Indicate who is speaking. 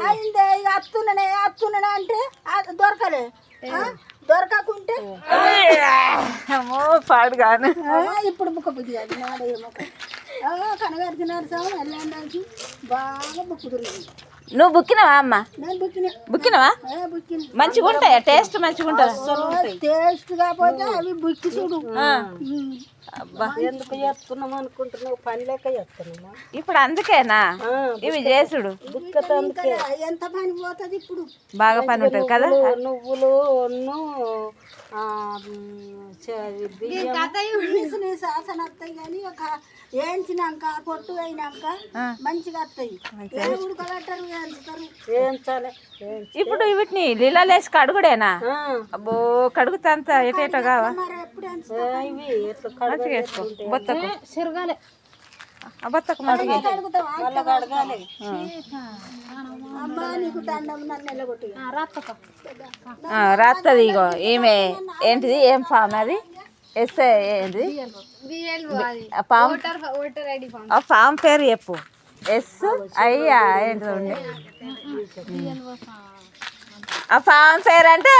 Speaker 1: అయిందే ఇక అత్తున్నానే అంటే దొరకలే దొరకకుంటే
Speaker 2: పాడుగాను
Speaker 1: ఇప్పుడు బుక్క బుద్ధి కాదు నాడేమో కనగడుతున్నారు సార్ వెళ్ళడానికి బాగా బుక్కుతుంది.
Speaker 2: నువ్వు బుక్కినవా అమ్మ?
Speaker 1: నేను బుక్కిన
Speaker 2: బుక్కినవా?
Speaker 1: బుక్కిన
Speaker 2: మంచిగా ఉంటాయా? టేస్ట్ మంచిగా ఉంటుందా?
Speaker 1: టేస్ట్ కాకపోతే అవి బుక్కి చూడు.
Speaker 2: అబ్బా
Speaker 1: ఎందుకు చేస్తున్నాం అనుకుంటున్నావు? పని లెక్క చేస్తున్నామా
Speaker 2: ఇప్పుడు అందుకేనా ఇవి చేసుడు?
Speaker 1: ఎంత పని పోతుంది ఇప్పుడు?
Speaker 2: బాగా పని ఉంటుంది కదా.
Speaker 1: నువ్వులు శాసన వస్తాయి కానీ ఒక వేయించినాక పొట్టు అయినాక మంచిగా వస్తాయి. దేవుడు కలెక్టర్ వేయించాలి.
Speaker 2: ఇప్పుడు వీటిని లీలాలేసి కడుగుడేనా? అబ్బో కడుగుతా అంత ఎటేటో కావా?
Speaker 1: మరి ఎప్పుడు
Speaker 2: మంచిగా వేసుకో బొత్తకు సిరగాలి బొత్తకు మంచిగా
Speaker 1: అడగాలి. అమ్మా నీకు దండం నన్ను ఎల్లగొట్టు
Speaker 2: రాస్తుంది. ఇగో ఈమె ఏంటిది? ఏం ఫామ్ అది? ఎస్ఏ ఏంటి ఫామ్ పేరు చెప్పు. అయ్యా ఏంటి ఉండే ఆ ఫామ్ పేరు అంటే